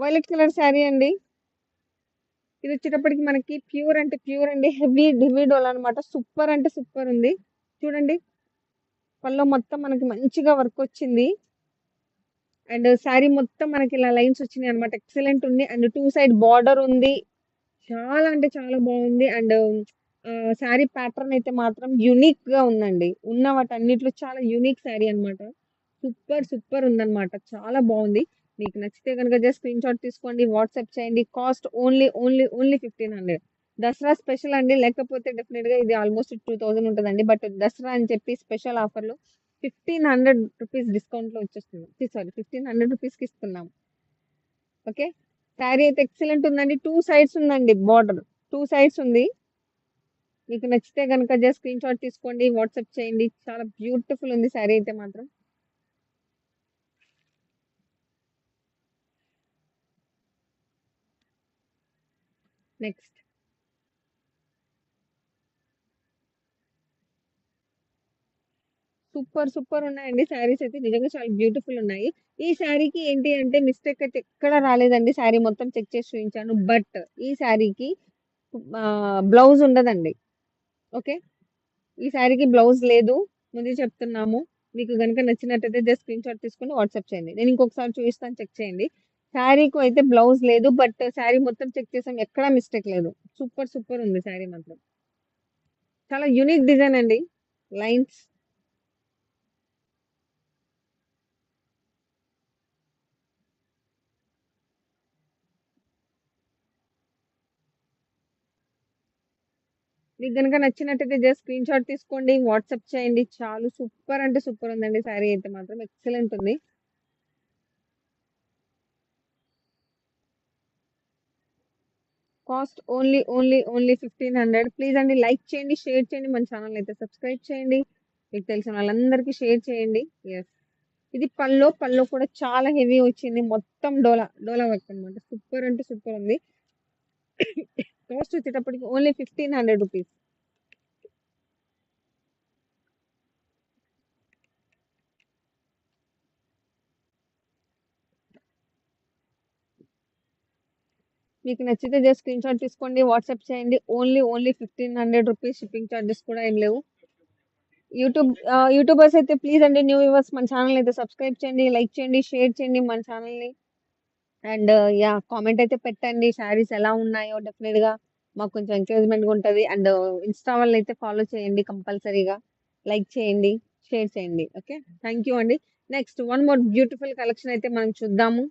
Violet colour sari అండి. ఇది వచ్చేటప్పటికి మనకి ప్యూర్ అంటే ప్యూర్ అండి. హెవీ హెవీ డోలా అనమాట. సూపర్ అంటే సూపర్ ఉంది. చూడండి పళ్ళు మొత్తం మనకి మంచిగా వర్క్ వచ్చింది. అండ్ శారీ మొత్తం మనకి ఇలా లైన్స్ వచ్చినాయి అనమాట. ఎక్సలెంట్ ఉంది. అండ్ 2 సైడ్ బార్డర్ ఉంది. చాలా అంటే చాలా బాగుంది. అండ్ శారీ ప్యాటర్న్ అయితే మాత్రం యూనిక్ గా ఉందండి. ఉన్న వాటన్నిటిలో చాలా యూనిక్ శారీ అన్నమాట. సూపర్ సూపర్ ఉందన్నమాట. చాలా బాగుంది. మీకు నచ్చితే కనుక జస్ట్ స్క్రీన్ షాట్ తీసుకోండి, వాట్సాప్ చేయండి. Cost only only only 1500. Dasara special అండి. లేకపోతే డెఫినెట్ గా ఇది ఆల్మోస్ట్ 2000 ఉంటుందండి. బట్ దసరా అని చెప్పి స్పెషల్ ఆఫర్లో 1500 రూపీస్ డిస్కౌంట్ లో వచ్చేస్తుంది. సారీ 1500 రూపీస్ కి ఇస్తున్నాం. ఓకే. శారీ అయితే ఎక్సలెంట్ ఉందండి. 2 సైడ్స్ ఉందండి బార్డర్. 2 సైడ్స్ ఉంది. మీకు నచ్చితే కనుక జస్ట్ స్క్రీన్ షాట్ తీసుకోండి, వాట్సాప్ చేయండి. చాలా బ్యూటిఫుల్ ఉంది శారీ అయితే మాత్రం. నెక్స్ట్ సూపర్ సూపర్ ఉన్నాయండి శారీస్ అయితే నిజంగా చాలా బ్యూటిఫుల్ ఉన్నాయి. ఈ శారీకి ఏంటి అంటే మిస్టేక్ అయితే ఎక్కడ రాలేదండి. శారీ మొత్తం చెక్ చేసి చూపించాను. బట్ ఈ శారీకి బ్లౌజ్ ఉండదండి. ఓకే. ఈ శారీకి బ్లౌజ్ లేదు. ముందే చెప్తున్నాము. మీకు గనుక నచ్చినట్టయితే జస్ట్ స్క్రీన్ షాట్ తీసుకొని వాట్సాప్ చేయండి. నేను ఇంకొకసారి చూపిస్తాను, చెక్ చేయండి. శారీకి అయితే బ్లౌజ్ లేదు. బట్ శారీ మొత్తం చెక్ చేసాం. ఎక్కడా మిస్టేక్ లేదు. సూపర్ సూపర్ ఉంది శారీ మాత్రం. చాలా యూనిక్ డిజైన్ అండి. లైన్స్ మీకు గనుక నచ్చినట్టయితే జస్ట్ స్క్రీన్ షాట్ తీసుకోండి, వాట్సాప్ చేయండి. చాలు సూపర్ అంటే సూపర్ ఉందండి. శారీ అయితే మాత్రం ఎక్సలెంట్ ఉంది. Cost only only only 1500. Please అండి లైక్ చేయండి, షేర్ చేయండి, మన ఛానల్ అయితే సబ్స్క్రైబ్ చేయండి. మీకు తెలిసిన వాళ్ళందరికీ షేర్ చేయండి. ఎస్, ఇది పల్లో కూడా చాలా హెవీ వచ్చింది. మొత్తం డోలా డోలా వర్క్ అనమాట. సూపర్ అంటే సూపర్ ఉంది. కాస్ట్ వచ్చేటప్పటికి ఓన్లీ 1500 రూపీస్. మీకు నచ్చితే జస్ట్ స్క్రీన్ షాట్ తీసుకోండి, వాట్సాప్ చేయండి. Only only 1500 rupees. Shipping charges కూడా ఏం లేవు. యూట్యూబర్స్ అయితే ప్లీజ్ అండి, న్యూ వ్యూవర్స్ మన ఛానల్ అయితే సబ్స్క్రైబ్ చేయండి, లైక్ చేయండి, షేర్ చేయండి మన ఛానల్ని. అండ్ యా, కామెంట్ అయితే పెట్టండి శారీస్ ఎలా ఉన్నాయో. డెఫినెట్ గా మాకు కొంచెం ఎంకరేజ్మెంట్ ఉంటుంది. అండ్ ఇన్స్టా వాళ్ళు అయితే ఫాలో చేయండి కంపల్సరీగా. లైక్ చేయండి, షేర్ చేయండి. ఓకే. థ్యాంక్ యూ అండి. Next one more beautiful collection అయితే మనం చూద్దాము.